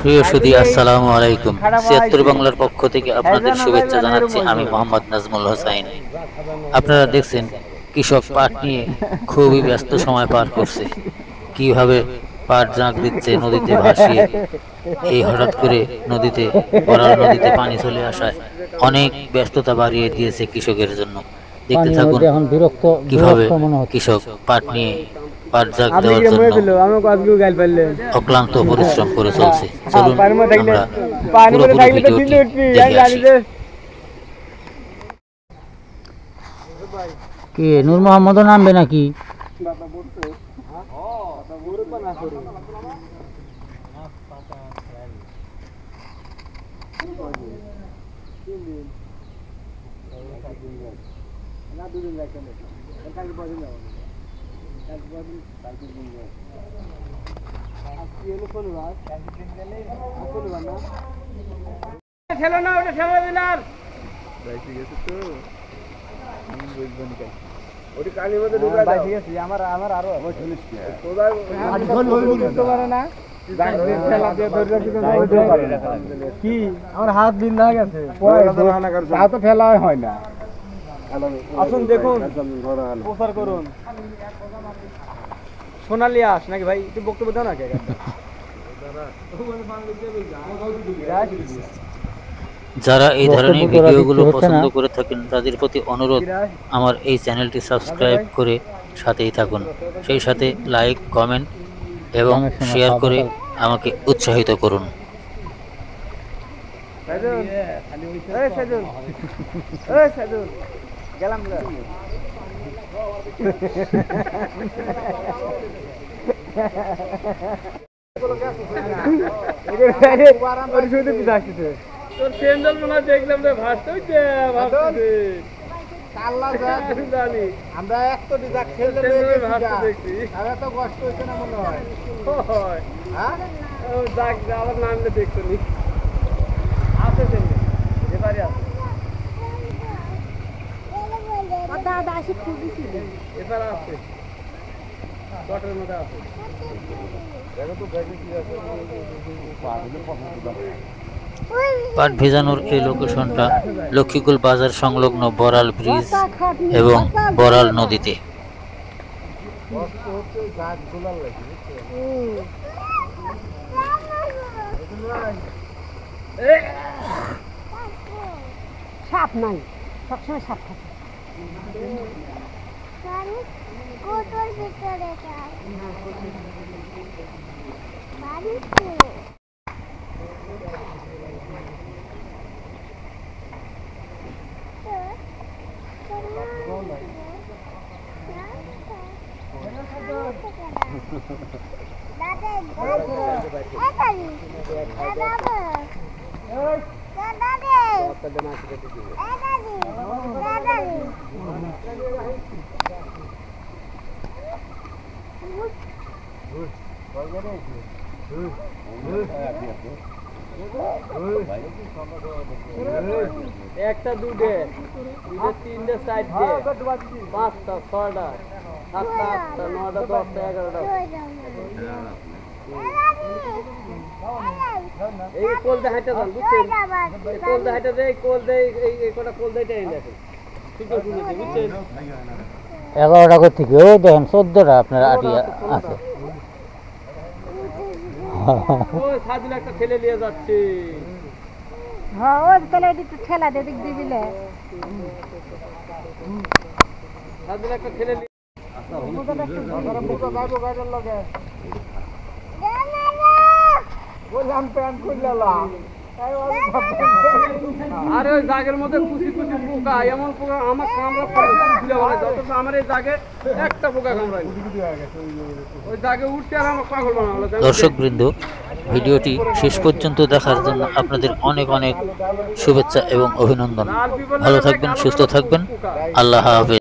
প্রিয় সুধী, আসসালামু আলাইকুম। ৭৬ বাংলার পক্ষ থেকে আপনাদের শুভেচ্ছা জানাচ্ছি আমি মোহাম্মদ নাজমুল হোসাইন। আপনারা দেখছেন কৃষক পাট নিয়ে খুবই ব্যস্ত সময় পার করছে, কিভাবে পাট জাঁক দিচ্ছে নদীতে ভাসিয়ে। এই হঠাৎ করে বরাল নদীতে পানি চলে আসায় অনেক ব্যস্ততা বাড়িয়ে দিয়েছে কৃষকের জন্য। দেখতে থাকুন কিভাবে কৃষক পাট নিয়ে পাট জাগ দেওয়ার জন্য অক্লান্ত পরিশ্রম করে চলছে। চলুন আমরা পুরোপুরি ভিডিওটি দেখে আসি। কে নূর মোহাম্মদ নামবে নাকি? ঠেলো না, ওটা ঠেলো দিলাম। কি আমার হাত দিন না গেছে, তো ফেলা হয় না। আসুন দেখুন, প্রচার করুন। সোনালি আস নাকি ভাই, একটু বক্তব্য দাও না। যারা এই ধরনের ভিডিওগুলো পছন্দ করে থাকেন তাদের প্রতি অনুরোধ, আমার এই চ্যানেলটি সাবস্ক্রাইব করে সাথেই থাকুন। সেই সাথে লাইক, কমেন্ট এবং শেয়ার করে আমাকে উৎসাহিত করুন। আমরা একটা কষ্ট হচ্ছে না মনে হয়। আবার নামলে দেখতো নি আছে এবারে এবার আছে বটের মধ্যে আছে। পাট ভেজানোর এই লোকেশনটা লক্ষ্মীকুল বাজার সংলগ্ন বরাল ব্রিজ এবং বরাল নদীতে। সাপ নাই, সবসময় সাপ থাকে। একটা দুটে তিনটে চারটে পাঁচটা ছয়টা সাতটা আটটা নয়টা দশটা এগারোটা। এই কোল দেখাইতে যান, বুঝছেন? এই কোল দেখাইতে দেয়, কোল দেয়, এই কটা কোল দেয়টা এনে দেখেন। ঠিক আছে, বুঝছেন? 11টা করে থেকে ও দেখেন 14টা আপনার আটিয়া আছে। ওই সাদিল একটা ঠেলে নিয়ে যাচ্ছে। হ্যাঁ, ওই তাহলে একটু ঠেলা দে, দিক দিবিলে সাদিল একটা ঠেলে নিয়ে বললাম প্যান্ট খুললাম। আরে ওই জাগের মধ্যে কুচি কুচি পোকা, এমন পোকা আমার কামড়া খুলে বলে, যত আমার এই জাগে একটা পোকা কামড়ায়। ওই জাগে উঠতে আর আমার পাগল বানালো। দর্শকবৃন্দ, ভিডিওটি শেষ পর্যন্ত দেখার জন্য আপনাদের অনেক অনেক শুভেচ্ছা এবং অভিনন্দন। ভালো থাকবেন, সুস্থ থাকবেন। আল্লাহ হাফেজ।